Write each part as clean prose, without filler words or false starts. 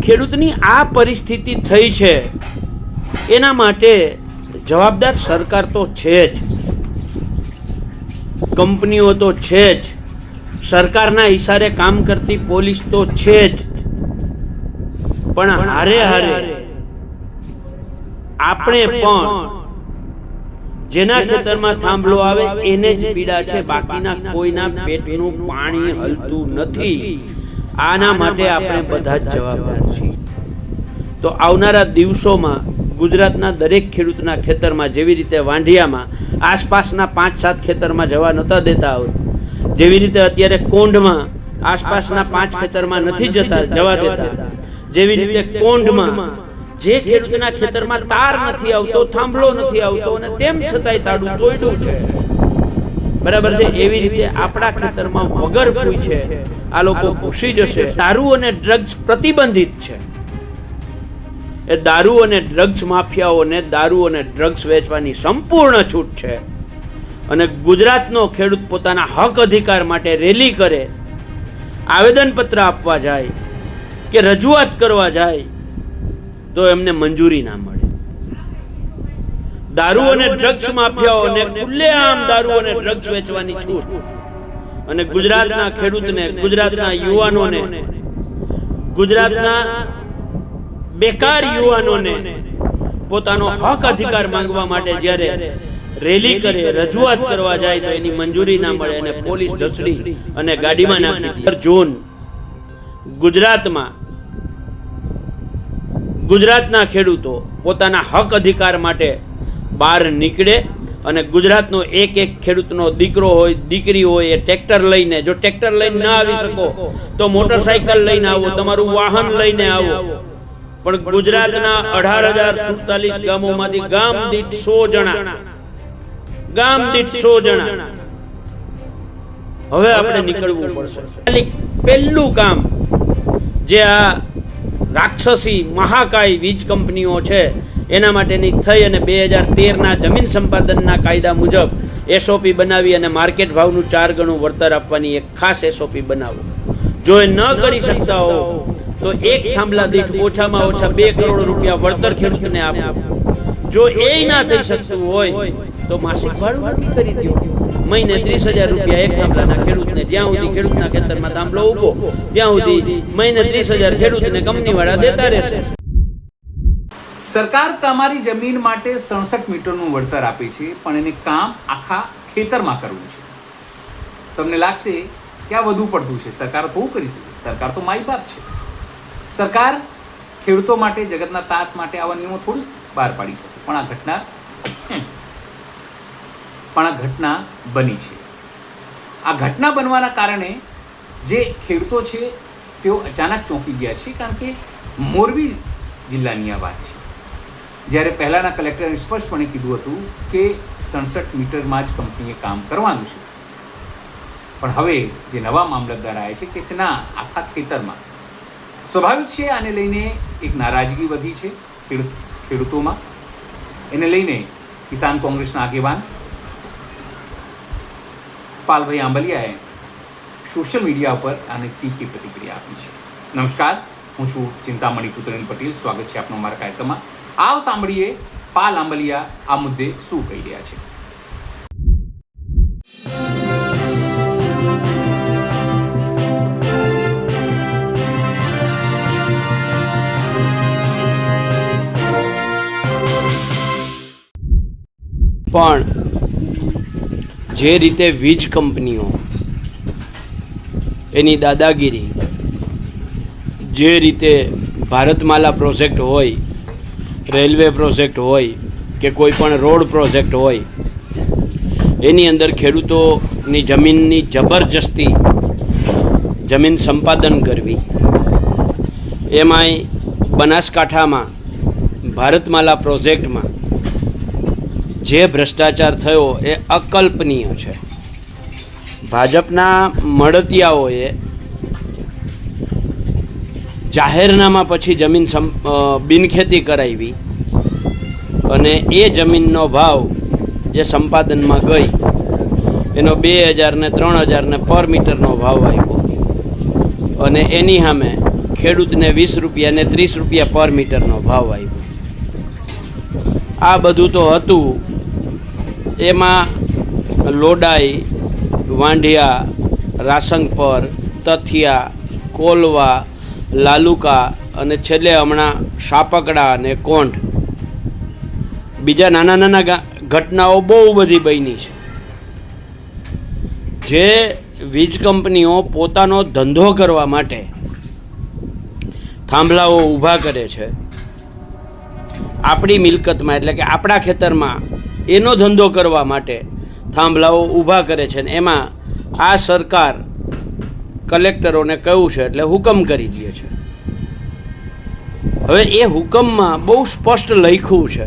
ખેડૂતની આ પરિસ્થિતિ થઈ છે એના માટે જવાબદાર સરકાર તો છે જ, કંપનીઓ તો છે જ, સરકારના ઈશારે કામ કરતી પોલીસ તો છે જ, પણ હારે હારે આપણે પણ જેના ખેતરમાં થાંભલો આવે એને જ પીડા છે, બાકીના કોઈના પેટનું પાણી હલતું નથી. આના માટે આપણે બધા જ જવાબદાર છીએ. તો આવનારા દિવસોમાં ગુજરાતના દરેક ખેડૂતના ખેતરમાં, જેવી રીતે વાંઢિયામાં આસપાસના 5-7 ખેતરમાં જવા નહોતા દેતા હોય, જેવી રીતે અત્યારે કોંઢમાં આસપાસના 5 ખેતરમાં નથી જવા દેતા, જેવી રીતે કોંઢમાં જે ખેડૂતના ખેતરમાં તાર નથી આવતો, થાંભલો નથી આવતો અને તેમ છતાંય તાડું તોડ્યું છે, બરાબર છે, એવી રીતે આપણા ખેતરમાં વગર પૂછે આ લોકો ઘૂસી જશે. દારૂ અને ડ્રગ્સ પ્રતિબંધિત છે. એ દારૂ અને ડ્રગ્સ માફિયાઓને દારૂ અને ડ્રગ્સ વેચવાની સંપૂર્ણ છૂટ છે. અને ગુજરાતનો ખેડૂત પોતાના હક અધિકાર માટે રેલી કરે, આવેદનપત્ર આપવા જાય કે રજૂઆત કરવા જાય તો એમને મંજૂરી ના મળે. દારૂ અને ડ્રગ્સ માફિયાઓને ખુલ્લેઆમ દારૂ અને ડ્રગ્સ વેચવાની છૂટ, અને ગુજરાતના ખેડૂતને, ગુજરાતના યુવાનોને, ગુજરાતના બેકાર યુવાનોને પોતાનો હક અધિકાર માંગવા માટે જ્યારે રેલી કરે, રજૂઆત કરવા જાય તો એની મંજૂરી ના મળે અને પોલીસ ઢસડી અને ગાડીમાં નાખી દે. જૂન ગુજરાતના ખેડૂતો પોતાના હક અધિકાર માટે બહાર નીકળે અને ગુજરાતનો એક ખેડૂતનો દીકરો હોય, દીકરી હોય, એ ટ્રેક્ટર લઈને, જો ટ્રેક્ટર લઈને ના આવી શકો તો મોટરસાયકલ લઈને આવો, તમારું વાહન લઈને આવો. પણ ગુજરાતના 18,047 ગામોમાંથી ગામ દીઠ 100 જણા હવે આપણે નીકળવું પડશે. પહેલું કામ જે આ રાક્ષસી મહાકાય વીજ કંપનીઓ છે એના માટેની થઈ અને 2013ના જમીન સંપાદનના કાયદા મુજબ એસઓપી બનાવી અને માર્કેટ ભાવનું 4 ગણું વળતર આપવાની એક ખાસ એસઓપી બનાવો. જો એ ન કરી શકતા હો તો એક થાંભલા દીઠ ઓછામાં ઓછા 2 કરોડ રૂપિયા વળતર ખેડૂતને આપો. જો એ ના થઈ શકતું હોય તો માસિક ભાડું નક્કી કરી દો. મહિને 30,000 રૂપિયા એક થાંભલાના ખેડૂતને, જ્યાં સુધી ખેડૂતના ખેતરમાં થાંભલો ઊભો ત્યાં સુધી મહિને 30,000 ખેડૂતને કંપનીવાળા દેતા રહેશે. સરકાર તમારી જમીન માટે 67 મીટરનું વળતર આપે છે, પણ એને કામ આખા ખેતરમાં કરવું છે. તમને લાગશે કે આ વધુ પડતું છે, સરકાર થોડું કરી શકે, સરકાર તો માઈ બાપ છે. સરકાર ખેડૂતો માટે, જગતના તાત માટે આવા નિયમો થોડી બહાર પાડી શકે, પણ આ ઘટના બની છે. આ ઘટના બનવાના કારણે જે ખેડૂતો છે તેઓ અચાનક ચોંકી ગયા છે, કારણ કે મોરબી જિલ્લાની આ વાત છે. જ્યારે પહેલાંના કલેક્ટરે સ્પષ્ટપણે કીધું હતું કે 67 મીટરમાં જ કંપનીએ કામ કરવાનું છે, પણ હવે જે નવા મામલતદાર આવ્યા છે કે ના, આખા ખેતરમાં. સ્વાભાવિક છે, આને લઈને એક નારાજગી વધી છે ખેડૂતોમાં. એને લઈને કિસાન કોંગ્રેસના આગેવાન પાલભાઈ આંબલિયાએ સોશિયલ મીડિયા પર આને તીખી પ્રતિક્રિયા આપી છે. નમસ્કાર, હું છું ચિંતામણી પુત્રેન પટેલ. સ્વાગત છે આપનું અમારા કાર્યક્રમમાં. આવ સાંભળીએ પાલ આંબલિયા આ મુદ્દે શું કહી રહ્યા છે. પણ જે રીતે વીજ કંપનીઓ એની દાદાગીરી, જે રીતે ભારતમાલા પ્રોજેક્ટ હોય, રેલવે પ્રોજેક્ટ હોય કે કોઈ પણ રોડ પ્રોજેક્ટ હોય, એની અંદર ખેડૂતોની જમીનની જબરજસ્તી જમીન સંપાદન કરવી, એમાંય બનાસકાંઠામાં ભારતમાલા પ્રોજેક્ટમાં જે ભ્રષ્ટાચાર થયો એ અકલ્પનીય છે. ભાજપના મળતિયાઓએ જાહેરનામા પછી જમીન બિનખેતી કરાવી અને એ જમીનનો ભાવ જે સંપાદનમાં ગઈ એનો 2,000 ને 3,000 ને પર મીટરનો ભાવ આવ્યો અને એની સામે ખેડૂતને 20 રૂપિયા અને 30 રૂપિયા પર મીટરનો ભાવ આવ્યો. આ બધું તો હતું. એમાં લોડાઈ, વાંઢિયા, રાસંગપર, તથિયા, કોલવા, લાલુકા અને છેલ્લે હમણાં સાપકડા અને કોંઢ, બીજા નાના નાના ઘટનાઓ બહુ બધી બની છે. જે વીજ કંપનીઓ પોતાનો ધંધો કરવા માટે થાંભલાઓ ઊભા કરે છે આપણી મિલકતમાં, એટલે કે આપણા ખેતરમાં એનો ધંધો કરવા માટે થાંભલાઓ ઊભા કરે છે. ને એમાં આ સરકાર કલેક્ટરોને કહ્યું છે એટલે હુકમ કરી દે છે. હવે એ હુકમમાં બહુ સ્પષ્ટ લખ્યું છે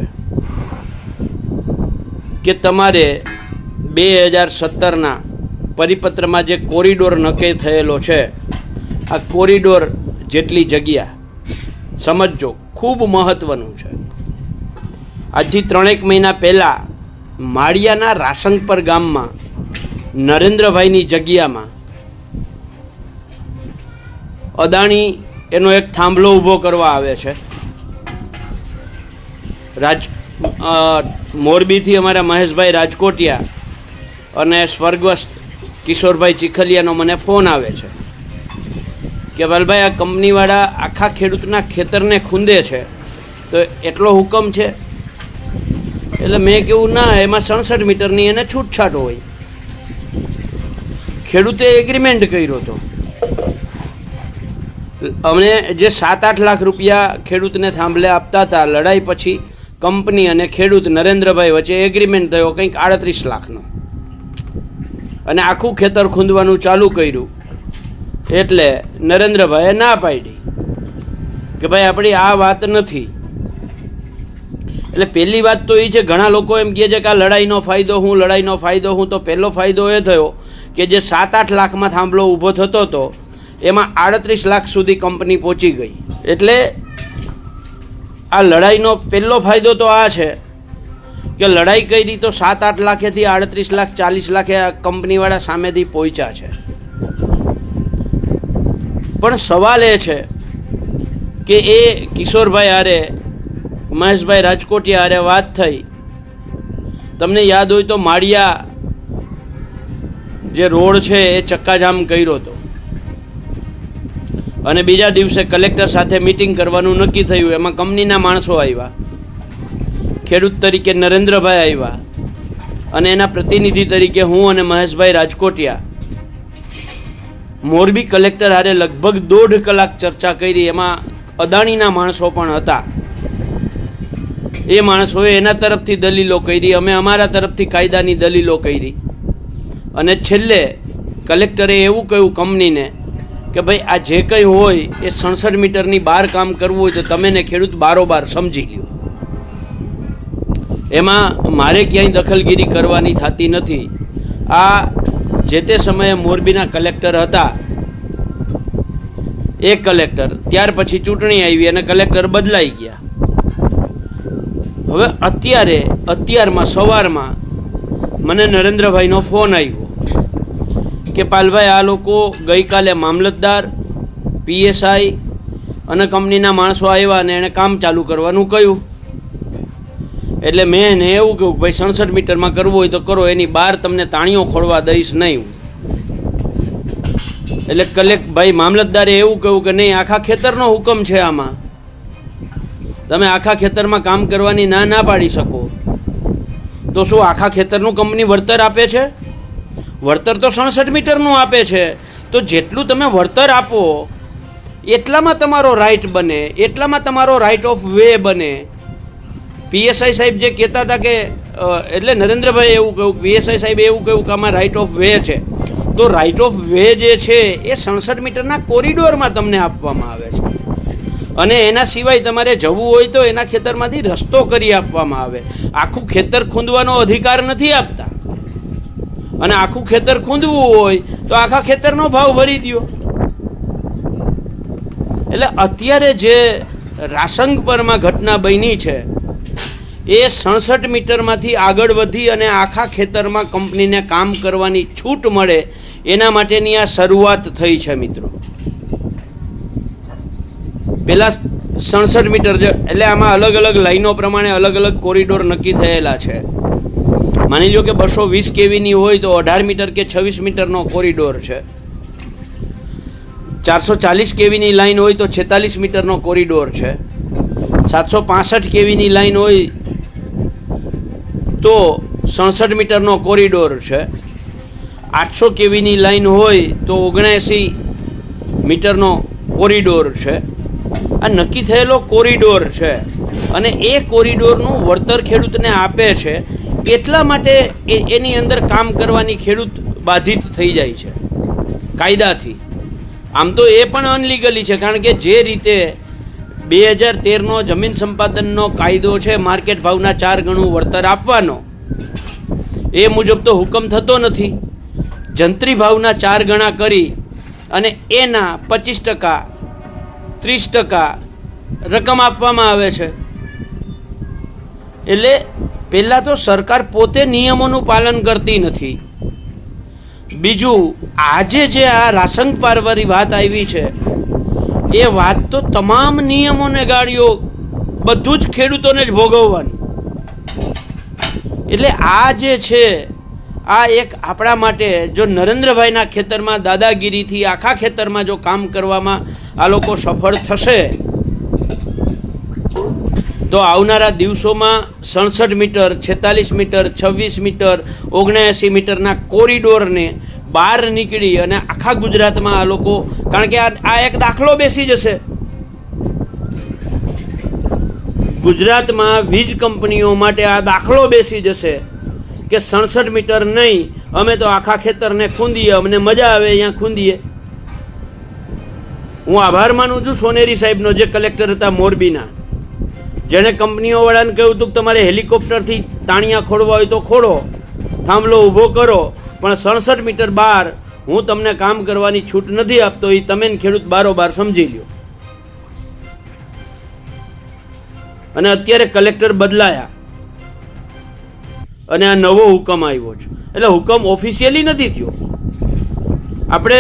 કે તમારે 2017ના પરિપત્રમાં જે કોરિડોર નક્કી થયેલો છે, આ કોરિડોર જેટલી જગ્યા સમજજો, ખૂબ મહત્ત્વનું છે. આજથી 3 મહિના પહેલાં માળિયાના રાસંગપર ગામમાં નરેન્દ્રભાઈની જગ્યામાં અદાણી એનો એક થાંભલો ઊભો કરવા આવે છે. મોરબીથી અમારા મહેશભાઈ રાજકોટિયા અને સ્વર્ગસ્થ કિશોરભાઈ ચીખલિયાનો મને ફોન આવે છે કે વાલભાઈ આ કંપનીવાળા આખા ખેડૂતના ખેતરને ખૂંદે છે, તો એટલો હુકમ છે? એટલે મેં કહ્યું ના, એમાં 67 મીટરની એને છૂટછાટ હોય. ખેડૂતે એગ્રીમેન્ટ કર્યો હતો. અમને જે 7-8 લાખ રૂપિયા ખેડૂતને થાંભલે આપતા હતા, લડાઈ પછી કંપની અને ખેડૂત નરેન્દ્રભાઈ વચ્ચે એગ્રીમેન્ટ થયો કંઈક 38 લાખનો, અને આખું ખેતર ખૂંદવાનું ચાલુ કર્યું. એટલે નરેન્દ્રભાઈએ ના પાડી કે ભાઈ આપણી આ વાત નથી. એટલે પહેલી વાત તો એ છે, ઘણા લોકો એમ કહે છે કે આ લડાઈનો ફાયદો હું, લડાઈનો ફાયદો હું. તો પહેલો ફાયદો એ થયો કે જે 7-8 લાખમાં થાંભલો ઊભો થતો હતો એમાં 38 લાખ સુધી કંપની પહોંચી ગઈ. એટલે આ લડાઈનો પહેલો ફાયદો તો આ છે કે લડાઈ કરી તો 7-8 લાખેથી 38 લાખ 40 લાખે આ કંપનીવાળા સામેથી પહોંચ્યા છે. પણ સવાલ એ છે કે એ કિશોરભાઈ હારે મહેશભાઈ રાજકોટિયા હારે વાત થઈ. તમને યાદ હોય તો માળિયા જે રોડ છે એ ચક્કાજામ કર્યો હતો, અને બીજા દિવસે કલેક્ટર સાથે મિટિંગ કરવાનું નક્કી થયું. એમાં કંપનીના માણસો આવ્યા, ખેડૂત તરીકે નરેન્દ્રભાઈ આવ્યા, અને એના પ્રતિનિધિ તરીકે હું અને મહેશભાઈ રાજકોટિયા મોરબી કલેક્ટર હારે લગભગ 1.5 કલાક ચર્ચા કરી. એમાં અદાણીના માણસો પણ હતા. એ માણસોએ એના તરફથી દલીલો કરી, અમે અમારા તરફથી કાયદાની દલીલો કરી, અને છેલ્લે કલેક્ટરે એવું કહ્યું કંપનીને કે ભાઈ આ જે કંઈ હોય એ 67 મીટરની બહાર કામ કરવું હોય તો તમે ને ખેડૂત બારોબાર સમજી લ્યો. એમાં મારે ક્યાંય દખલગીરી કરવાની થતી નથી. આ જે તે સમયે મોરબીના કલેક્ટર હતા એ કલેક્ટર, ત્યાર પછી ચૂંટણી આવી અને કલેક્ટર બદલાઈ ગયા. હવે અત્યારમાં સવારમાં મને નરેન્દ્રભાઈનો ફોન આવ્યો કે પાલભાઈ આ લોકો ગઈકાલે મામલતદાર, પીએસઆઈ અને કંપનીના માણસો આવ્યા અને એણે કામ ચાલુ કરવાનું કહ્યું. એટલે મેં એને એવું કહ્યું ભાઈ 67 મીટરમાં કરવું હોય તો કરો, એની બહાર તમને તાણીઓ ખોળવા દઈશ નહીં. એટલે ભાઈ મામલતદારે એવું કહ્યું કે નહીં, આખા ખેતરનો હુકમ છે, આમાં તમે આખા ખેતરમાં કામ કરવાની ના પાડી શકો. તો શું આખા ખેતરનું કંપની વળતર આપે છે? વળતર તો 67 મીટરનું આપે છે. તો જેટલું તમે વળતર આપો એટલામાં તમારો રાઇટ બને, એટલામાં તમારો રાઇટ ઓફ વે બને. પીએસઆઈ સાહેબ જે કહેતા હતા કે એટલે નરેન્દ્રભાઈ એવું કહ્યું, પીએસઆઈ સાહેબે એવું કહ્યું કે આમાં રાઇટ ઓફ વે છે. તો રાઇટ ઓફ વે જે છે એ 67 મીટરના કોરિડોરમાં તમને આપવામાં આવે છે, અને એના સિવાય તમારે જવું હોય તો એના ખેતરમાંથી રસ્તો કરી આપવામાં આવે. આખું ખેતર ખૂંદવાનો અધિકાર નથી આપતા, અને આખું ખેતર ખૂંદવું હોય તો આખા ખેતરનો ભાવ ભરી દો. એટલે અત્યારે જે રાસંગપરમાં ઘટના બની છે એ 67 મીટરમાંથી આગળ વધી અને આખા ખેતરમાં કંપનીને કામ કરવાની છૂટ મળે એના માટેની આ શરૂઆત થઈ છે મિત્રો. પેલા 67 મીટર એટલે આમાં અલગ અલગ લાઈનો પ્રમાણે અલગ અલગ કોરિડોર નક્કી થયેલા છે. માની લો કે 220 કેવીની હોય તો 18 મીટર કે 26 મીટરનો કોરિડોર છે. 440 કેવીની લાઈન હોય તો 46 મીટરનો કોરિડોર છે. 765 કેવીની લાઈન હોય તો 67 મીટરનો કોરિડોર છે. 800 કેવીની લાઈન હોય તો 79 મીટરનો કોરિડોર છે. આ નક્કી થયેલો કોરિડોર છે અને એ કોરિડોરનું વળતર ખેડૂતને આપે છે. એટલા માટે એની અંદર કામ કરવાની ખેડૂત બાધિત થઈ જાય છે કાયદાથી. આમ તો એ પણ અનલીગલી છે, કારણ કે જે રીતે 2013નો જમીન સંપાદનનો કાયદો છે માર્કેટ ભાવના 4 ગણું વળતર આપવાનો, એ મુજબ તો હુકમ થતો નથી. જંત્રી ભાવના 4 ગણા કરી અને એના 25%, 30% રકમ આપવામાં આવે છે. એટલે પહેલાં તો સરકાર પોતે નિયમોનું પાલન કરતી નથી. બીજું, આજે જે આ રાશન પારવાળી વાત આવી છે એ વાત તો તમામ નિયમોને ગાળીઓ બધું જ ખેડૂતોને જ ભોગવવાનું. એટલે આ જે છે આ એક આપણા માટે, જો નરેન્દ્રભાઈના ખેતરમાં દાદાગીરીથી આખા ખેતરમાં જો કામ કરવામાં આ લોકો સફળ થશે તો આવનારા દિવસોમાં 67 મીટર, 46 મીટર, 26 મીટર, 79 મીટરના કોરિડોરને બહાર નીકળી અને આખા ગુજરાતમાં આ લોકો, કારણ કે આ એક દાખલો બેસી જશે. ગુજરાતમાં વીજ કંપનીઓ માટે આ દાખલો બેસી જશે કે 67 મીટર નહીં, અમે તો આખા ખેતરને ખૂંદીએ, અમને મજા આવે અહીંયા ખૂંદીએ. હું આભાર માનું છું સોનેરી સાહેબનો, જે કલેક્ટર હતા મોરબીના, જેણે કંપનીઓવાળાને કહ્યું હતું કે તમારે હેલિકોપ્ટરથી તાણિયા ખોડવા હોય તો ખોડો, થાંભલો ઊભો કરો, પણ 67 મીટર બહાર હું તમને કામ કરવાની છૂટ નથી આપતો. એ તમે ખેડૂત બારોબાર સમજી લ્યો. અને અત્યારે કલેક્ટર બદલાયા અને આ નવો હુકમ આવ્યો છે. એટલે હુકમ ઓફિશિયલી નથી થયો. આપણે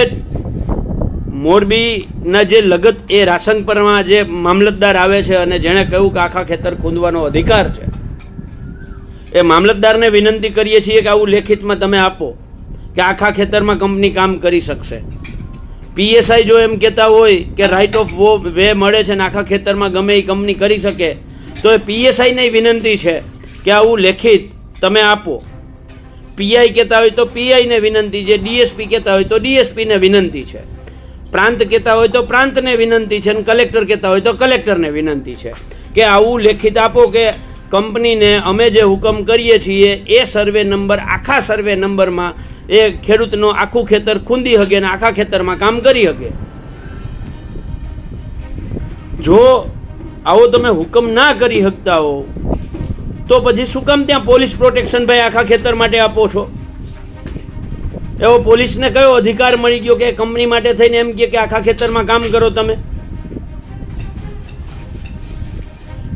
મોરબીના જે લગત એ રાસનપરમાં જે મામલતદાર આવે છે અને જેણે કહ્યું કે આખા ખેતર ખૂંદવાનો અધિકાર છે, એ મામલતદારને વિનંતી કરીએ છીએ કે આવું લેખિતમાં તમે આપો કે આખા ખેતરમાં કંપની કામ કરી શકશે. પીએસઆઈ જો એમ કહેતા હોય કે રાઇટ ઓફ વે મળે છે ને આખા ખેતરમાં ગમે એ કંપની કરી શકે, તો એ પીએસઆઈને વિનંતી છે કે આવું લેખિત તમે આપો. પીઆઈ કહેતા હોય તો પીઆઈને વિનંતી છે, ડીએસપી કહેતા હોય તો ડીએસપીને વિનંતી છે, પ્રાંત કહેતા હોય તો પ્રાંતને વિનંતી છે, અને કલેક્ટર કહેતા હોય તો કલેક્ટરને વિનંતી છે કે આવું લેખિત આપો કે કંપનીને અમે જે હુકમ કરીએ છીએ એ સર્વે નંબર, આખા સર્વે નંબરમાં એ ખેડૂતનો આખું ખેતર ખૂંદી શકે અને આખા ખેતરમાં કામ કરી શકે. જો આવો તમે હુકમ ના કરી શકતા હો તો પછી શું કામ ત્યાં પોલીસ પ્રોટેક્શન ભાઈ આખા ખેતર માટે આપો છો? એવો પોલીસને કયો અધિકાર મળી ગયો કે કંપની માટે થઈને એમ કે આખા ખેતરમાં કામ કરો તમે?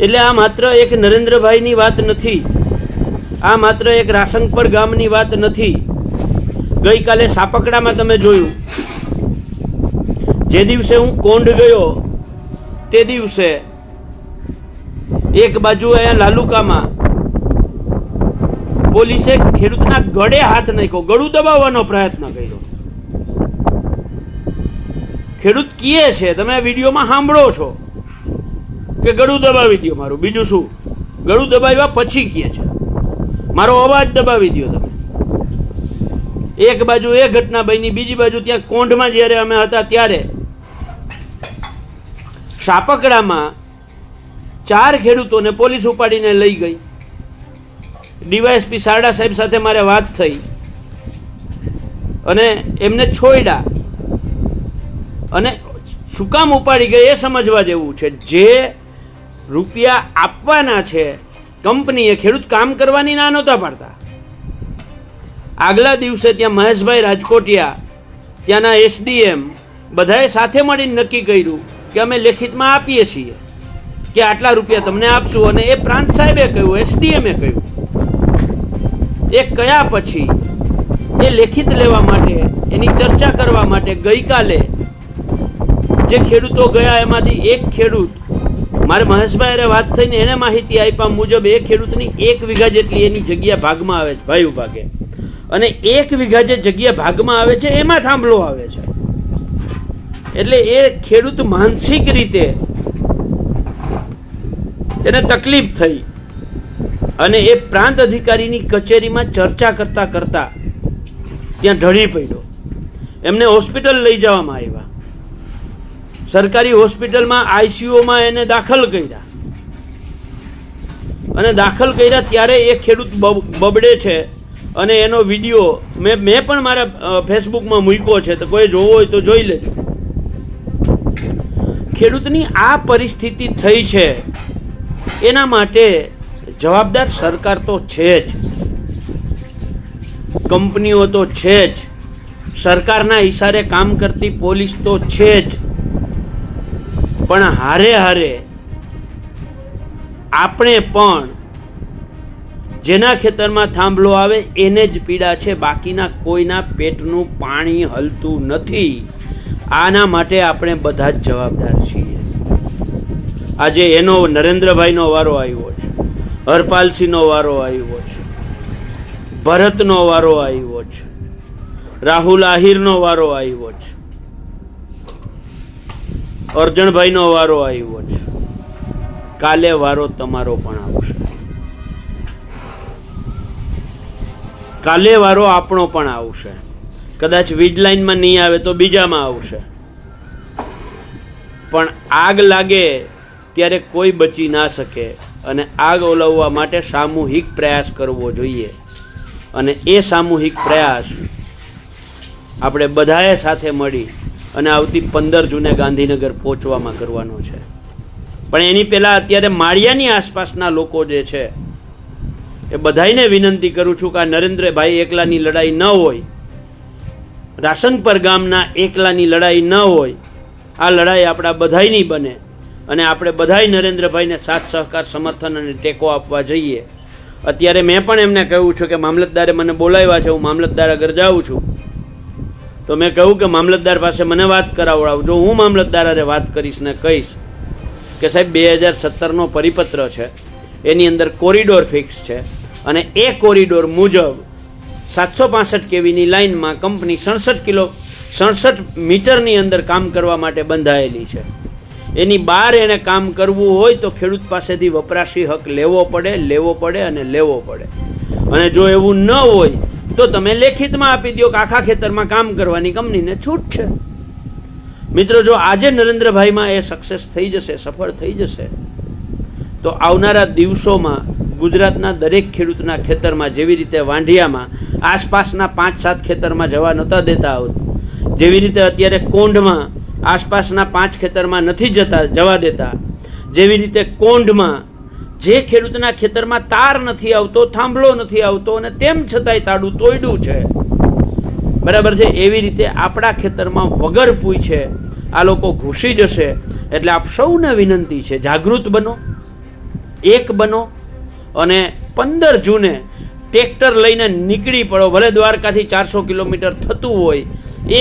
એટલે આ માત્ર એક નરેન્દ્રભાઈની વાત નથી, આ માત્ર એક રાસંગપર ગામની વાત નથી. ગઈકાલે સાપકડામાં તમે જોયું, જે દિવસે હું કોંઢ ગયો તે દિવસે એક બાજુ અહીંયા લાલુકામાં પોલીસે ખેડૂતના ગળે હાથ નાખ્યો, ગળું દબાવવાનો પ્રયત્ન કર્યો. ખેડૂત કહે છે, તમે આ વિડીયોમાં સાંભળો છો કે ગળું દબાવી દો મારું. બીજું શું, ગળું દબાવ્યા પછી કહે છે મારો અવાજ દબાવી દો તમે. એક બાજુ એ ઘટના બની, બીજી બાજુ ત્યાં કોંઢમાં જ્યારે અમે હતા ત્યારે સાપકડામાં 4 ખેડૂતોને પોલીસ ઉપાડીને લઈ ગઈ. ડીવાયએસપી સારડા સાહેબ સાથે મારે વાત થઈ અને એમને છોડ્યા. અને શું કામ ઉપાડી ગઈ એ સમજવા જેવું છે. જે રૂપિયા આપવાના છે કંપનીએ, ખેડૂત કામ કરવાની ના નહોતા પાડતા. આગલા દિવસે ત્યાં મહેશભાઈ રાજકોટિયા, ત્યાંના એસડીએમ, બધાએ સાથે મળીને નક્કી કર્યું કે અમે લેખિતમાં આપીએ છીએ કે આટલા રૂપિયા તમને આપશું. અને એ પ્રાંત સાહેબે કહ્યું, એસડીએમે કહ્યું. એ કયા પછી એ લેખિત લેવા માટે, એની ચર્ચા કરવા માટે ગઈકાલે જે ખેડૂતો ગયા એમાંથી એક ખેડૂત, મારે મહેશભાઈ વાત થઈને એને માહિતી આપ્યા મુજબ એ ખેડૂતની 1 વીઘા જેટલી એની જગ્યા ભાગમાં આવે છે, ભાઈ ભાગે, અને 1 વીઘા જે જગ્યા ભાગમાં આવે છે એમાં થાંભલો આવે છે. એટલે એ ખેડૂત માનસિક રીતે એને તકલીફ થઈ અને એ પ્રાંત અધિકારીની કચેરીમાં ચર્ચા કરતા કરતા ત્યાં ઢળી પડ્યો. એમને હોસ્પિટલ લઈ જવામાં આવ્યા. સરકારી હોસ્પિટલમાં આઈસીયુમાં એને દાખલ કર્યા અને દાખલ કર્યા ત્યારે એ ખેડૂત બબડે છે અને એનો વિડીયો મેં પણ મારા ફેસબુકમાં મૂક્યો છે, તો કોઈ જોવો હોય તો જોઈ લેજો. ખેડૂતની આ પરિસ્થિતિ થઈ છે એના માટે જવાબદાર સરકાર તો છે જ, કંપનીઓ તો છે જ, સરકારના ઈશારે કામ કરતી પોલીસ તો છે જ, પણ હારે હારે આપણે પણ જેના ખેતરમાં થાંભલો આવે એને જ પીડા છે, બાકીના કોઈના પેટનું પાણી હલતું નથી. આના માટે આપણે બધા જ જવાબદાર છીએ. આજે એનો નરેન્દ્રભાઈનો વારો આવ્યો છે, હરપાલસિંહનો વારો આવ્યો છે, ભરતનો વારો આવ્યો છે, રાહુલ આહિરનો વારો આવ્યો છે, અર્જણભાઈનો વારો આવ્યો છે. કાલે વારો તમારો પણ આવશે, કાલે વારો આપણો પણ આવશે. કદાચ વીજ લાઈનમાં નહીં આવે તો બીજામાં આવશે, પણ આગ લાગે ત્યારે કોઈ બચી ના શકે અને આગ ઓલવવા માટે સામૂહિક પ્રયાસ કરવો જોઈએ. અને એ સામૂહિક પ્રયાસ આપણે બધાએ સાથે મળી અને આવતી 15 જૂને ગાંધીનગર પહોંચવામાં કરવાનો છે. પણ એની પહેલાં અત્યારે માળિયાની આસપાસના લોકો જે છે એ બધાને વિનંતી કરું છું કે આ નરેન્દ્રભાઈ એકલાની લડાઈ ન હોય, રાસનપર ગામના એકલાની લડાઈ ન હોય, આ લડાઈ આપણા બધાયની બને અને આપણે બધાય નરેન્દ્રભાઈને સાથ સહકાર સમર્થન અને ટેકો આપવા જઈએ. અત્યારે મેં પણ એમને કહ્યું છે કે મામલતદારે મને બોલાવ્યા છે, હું મામલતદાર આગળ જાઉં છું, તો મેં કહ્યું કે મામલતદાર પાસે મને વાત કરાવડાવજો. હું મામલતદાર હારે વાત કરીશ ને કહીશ કે સાહેબ 2017નો પરિપત્ર છે, એની અંદર કોરિડોર ફિક્સ છે અને એ કોરિડોર મુજબ 765 કેવીની લાઇનમાં કંપની 67 મીટરની અંદર કામ કરવા માટે બંધાયેલી છે. એની બહાર એણે કામ કરવું હોય તો ખેડૂત પાસેથી વપરાશી હક લેવો પડે અને લેવો પડે. અને જો એવું ન હોય તો તમે લેખિતમાં આપી દો કે આખા ખેતરમાં કામ કરવાની કંપનીને છૂટ છે. મિત્રો, જો આજે નરેન્દ્રભાઈમાં એ સક્સેસ થઈ જશે, સફળ થઈ જશે, તો આવનારા દિવસોમાં ગુજરાતના દરેક ખેડૂતના ખેતરમાં, જેવી રીતે વાંઢિયામાં આસપાસના 5-7 ખેતરમાં જવા નહોતા દેતા આવતું, જેવી રીતે અત્યારે કોંઢમાં આસપાસના 5 ખેતરમાં નથી જવા દેતા, જેવી રીતે કોંઢમાં જે ખેડૂતના ખેતરમાં તાર નથી આવતો, થાંભલો નથી આવતો અને તેમ છતાંય તાડું તોડ્યું છે, બરાબર છે, એવી રીતે આપણા ખેતરમાં વગર પૂછે આ લોકો ઘૂસી જશે. એટલે આપ સૌને વિનંતી છે, જાગૃત બનો, એક બનો અને 15 જૂને ટ્રેક્ટર લઈને નીકળી પડો. ભલે દ્વારકાથી 400 કિલોમીટર થતું હોય,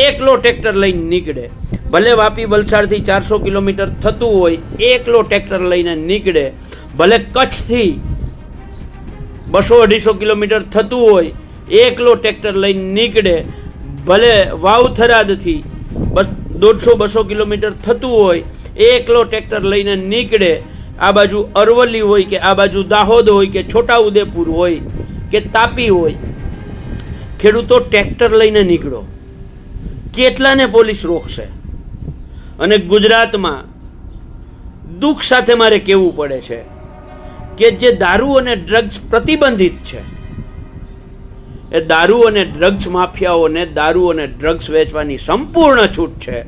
એકલો ટ્રેક્ટર લઈને નીકળે. ભલે વાપી વલસાડથી 400 કિલોમીટર થતું હોય, એકલો ટ્રેક્ટર લઈને નીકળે. ભલે કચ્છથી 200-250 કિલોમીટર થતું હોય, એકલો ટ્રેક્ટર લઈને નીકળે. ભલે વાવથરાદથી 150-200 કિલોમીટર થતું હોય, એકલો ટ્રેક્ટર લઈને નીકળે. આ બાજુ અરવલ્લી હોય કે આ બાજુ દાહોદ હોય કે છોટાઉદેપુર હોય કે તાપી હોય, ખેડૂતો ટ્રેક્ટર લઈને નીકળો. કેટલાને પોલીસ રોકશે? અને ગુજરાતમાં દુઃખ સાથે મારે કહેવું પડે છે કે જે દારૂ અને ડ્રગ્સ પ્રતિબંધિત છે, એ દારૂ અને ડ્રગ્સ માફિયાઓને દારૂ અને ડ્રગ્સ વેચવાની સંપૂર્ણ છૂટ છે.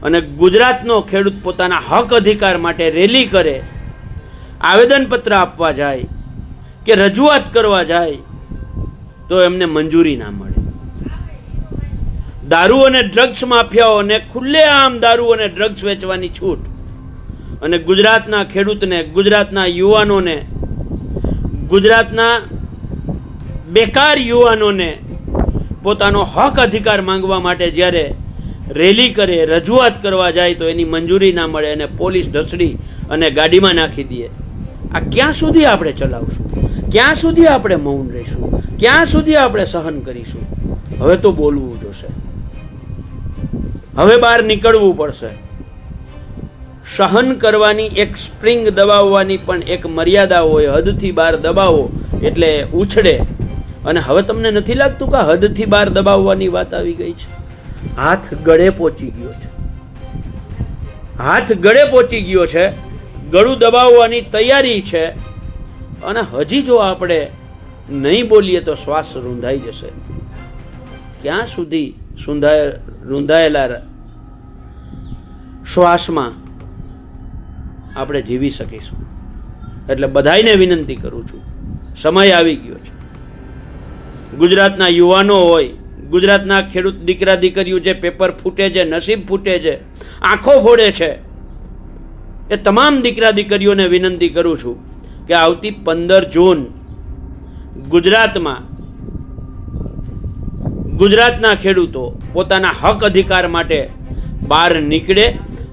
અને ગુજરાતનો ખેડૂત પોતાના હક અધિકાર માટે રેલી કરે, આવેદનપત્ર આપવા જાય કે રજૂઆત કરવા જાય તો એમને મંજૂરી ના મળે. દારૂ અને ડ્રગ્સ માફિયાઓને ખુલ્લેઆમ દારૂ અને ડ્રગ્સ વેચવાની છૂટ અને ગુજરાતના ખેડૂતને, ગુજરાતના યુવાનોને, ગુજરાતના બેકાર યુવાનોને પોતાનો હક અધિકાર માંગવા માટે જ્યારે રેલી કરે, રજૂઆત કરવા જાય તો એની મંજૂરી ના મળે અને પોલીસ ઢસડી અને ગાડીમાં નાખી દે. આ ક્યાં સુધી આપણે ચલાવશું? ક્યાં સુધી આપણે મૌન રહીશું? ક્યાં સુધી આપણે સહન કરીશું? હવે તો બોલવું જોશે. હવે બહાર નીકળવું પડશે. સહન કરવાની એક સ્પ્રિંગ દબાવવાની પણ એક મર્યાદા હોય. હદથી બહાર દબાવો એટલે ઉછળે. અને હવે તમને નથી લાગતું કે હદથી બહાર દબાવવાની વાત આવી ગઈ છે? હાથ ગળે પહોંચી ગયો છે. હાથ ગળે પહોંચી ગયો છે. ગળું દબાવવાની તૈયારી છે. અને હજી જો આપણે નહીં બોલીએ તો શ્વાસ રૂંધાઈ જશે. ક્યાં સુધી રૂંધાયેલા શ્વાસમાં આપણે જીવી શકીશું? એટલે બધાઈને વિનંતી કરું છું, સમય આવી ગયો છે. ગુજરાતના યુવાનો હોય, ગુજરાતના ખેડૂત દીકરા દીકરીઓ જે પેપર ફૂટે છે, નસીબ ફૂટે છે, આંખો ફોડે છે, એ તમામ દીકરા દીકરીઓને વિનંતી કરું છું કે આવતી 15 જૂન ગુજરાતમાં ગુજરાતના ખેડૂતો પોતાના હક અધિકાર માટે બહાર નીકળે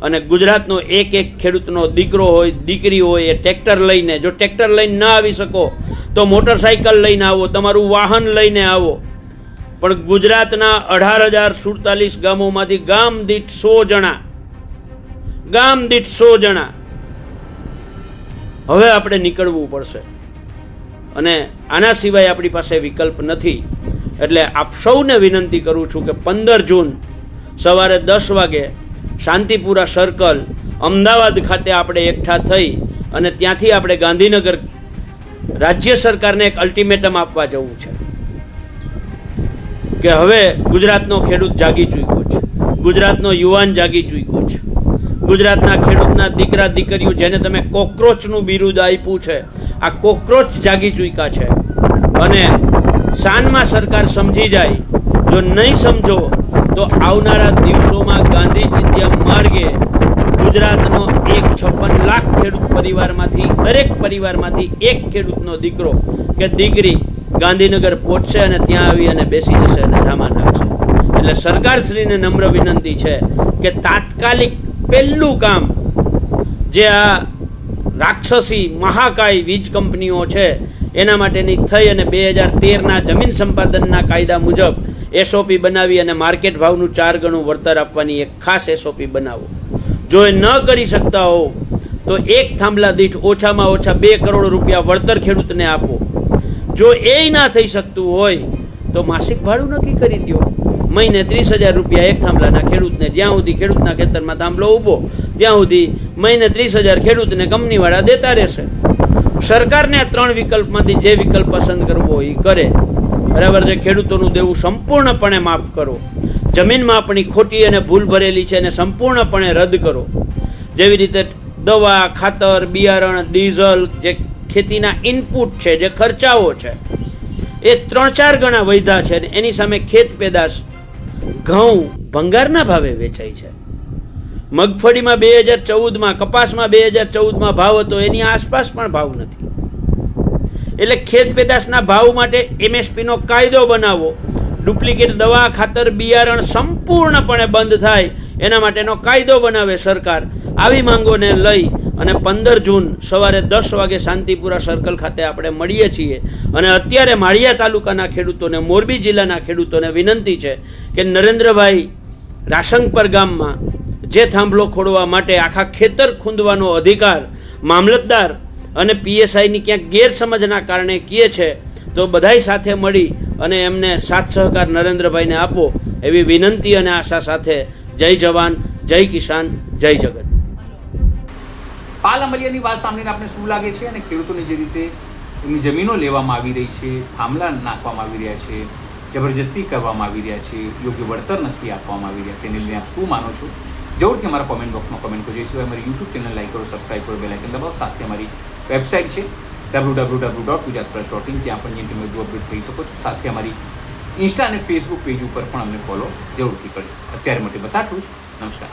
અને ગુજરાતનો એક એક ખેડૂતનો દીકરો હોય, દીકરી હોય, એ ટ્રેક્ટર લઈને, જો ટ્રેક્ટર લઈને ન આવી શકો તો મોટરસાઇકલ લઈને આવો, તમારું વાહન લઈને આવો. પણ ગુજરાતના 18,047 ગામોમાંથી ગામ દીઠ 100 જણા હવે આપણે નીકળવું પડશે. અને આના સિવાય આપણી પાસે વિકલ્પ નથી. એટલે આપ સૌને વિનંતી કરું છું કે 15 જૂન સવારે 10 વાગે શાંતિપુરા સર્કલ અમદાવાદ ખાતે આપણે એકઠા થઈ અને ત્યાંથી આપણે ગાંધીનગર રાજ્ય સરકારને એક અલ્ટિમેટમ આપવા જવું છે કે હવે ગુજરાતનો ખેડૂત જાગી ચૂક્યો છે, ગુજરાતનો યુવાન જાગી ચૂક્યો છે, ગુજરાતના ખેડૂતના દીકરા દીકરીઓ જેને તમે કોકરોચનું બિરુદ આપ્યું છે, આ કોકરોચ જાગી ચૂક્યા છે. અને શાનમાં સરકાર સમજી જાય. જો નહીં સમજો તો આવનારા દિવસોમાં ગાંધીજી માર્ગે ગુજરાતનો 156 લાખ ખેડૂત પરિવારમાંથી દરેક પરિવારમાંથી એક ખેડૂતનો દીકરો કે દીકરી ગાંધીનગર પહોંચશે અને ત્યાં આવી અને બેસી જશે અને ધામા નાખશે. એટલે સરકારશ્રીને નમ્ર વિનંતી છે કે તાત્કાલિક પહેલું કામ જે આ રાક્ષસી મહાકાય વીજ કંપનીઓ છે એના માટેની થઈ અને 2013ના જમીન સંપાદનના કાયદા મુજબ SOP બનાવી અને માર્કેટ ભાવનું 4 ગણું વળતર આપવાની એક ખાસ SOP બનાવો. જો એ ન કરી શકતા હો તો એક થાંભલા દીઠ ઓછામાં ઓછા 2 કરોડ રૂપિયા વળતર ખેડૂતને આપો. જો એ ના થઈ શકતું હોય તો માસિક ભાડું નક્કી કરી દો. મહિને 30,000 રૂપિયા એક થાંભલાના ખેડૂતને, જ્યાં સુધી ખેડૂતના ખેતરમાં થાંભલો ઊભો ત્યાં સુધી મહિને 30,000 ખેડૂતને કંપનીવાળા દેતા રહેશે. સરકારને આ 3 વિકલ્પમાંથી જે વિકલ્પ પસંદ કરવો હોય એ કરે. બરાબર છે. ખેડૂતોનું દેવું સંપૂર્ણપણે માફ કરો. જમીનમાં આપણી ખોટી અને ભૂલ ભરેલી છે એને સંપૂર્ણપણે રદ કરો. જેવી રીતે દવા, ખાતર, બિયારણ, ડીઝલ જે ખેતીના ઇનપુટ છે, જે ખર્ચાઓ છે એ 3-4 ગણા વધ્યા છે. એની સામે ખેત પેદાશ ઘઉં ભંગારના ભાવે વેચાય છે. મગફળીમાં 2014માં, કપાસમાં 2014માં ભાવ હતો, એની આસપાસ પણ ભાવ નથી. એટલે ખેત પેદાશના ભાવ માટે MSPનો કાયદો બનાવો. ડુપ્લિકેટ દવા, ખાતર, બિયારણ સંપૂર્ણપણે બંધ થાય એના માટેનો કાયદો બનાવે સરકાર. આવી માંગોને લઈ અને 15 જૂન સવારે 10 વાગે શાંતિપુરા સર્કલ ખાતે આપણે મળીએ છીએ. અને અત્યારે માળિયા તાલુકાના ખેડૂતોને, મોરબી જિલ્લાના ખેડૂતોને વિનંતી છે કે નરેન્દ્રભાઈ રાશંગપર ગામમાં જે થાંભલો ખોડવા માટે આખા ખેતર ખૂંદવાનો અધિકાર મામલતદાર અને PSIની ક્યાંક ગેરસમજના કારણે કહે છે, તો બધાય સાથે મળી અને એમને સાથ સહકાર નરેન્દ્રભાઈને આપો એવી વિનંતી અને આશા સાથે જય જવાન, જય કિસાન, જય જગત. પાલ અમલિયાની વાત સાંભળીને આપણે શું લાગે છે? અને ખેડૂતોની જે રીતે એમની જમીનો લેવામાં આવી રહી છે, થાંભલા નાખવામાં આવી રહ્યા છે, જબરજસ્તી કરવામાં આવી રહ્યા છે, યોગ્ય વળતર નથી આપવામાં આવી રહ્યા, તેને લઈને આપ શું માનો છો? જરૂરથી અમારા કોમેન્ટ બોક્સમાં કોમેન્ટ કરજો. એ સિવાય અમારી YouTube ચેનલ લાઈક કરો, સબસ્ક્રાઈબ કરો, બેલ આઇકન દબાવો. સાથે અમારી વેબસાઇટ છે www.gujaratpress.in, ત્યાં પણ તમે બધું અપડેટ થઈ શકો છો. સાથે અમારી ઇન્સ્ટા અને ફેસબુક પેજ ઉપર પણ અમને ફોલો જરૂરથી કરજો. અત્યારે માટે બસ આટલું જ. નમસ્કાર.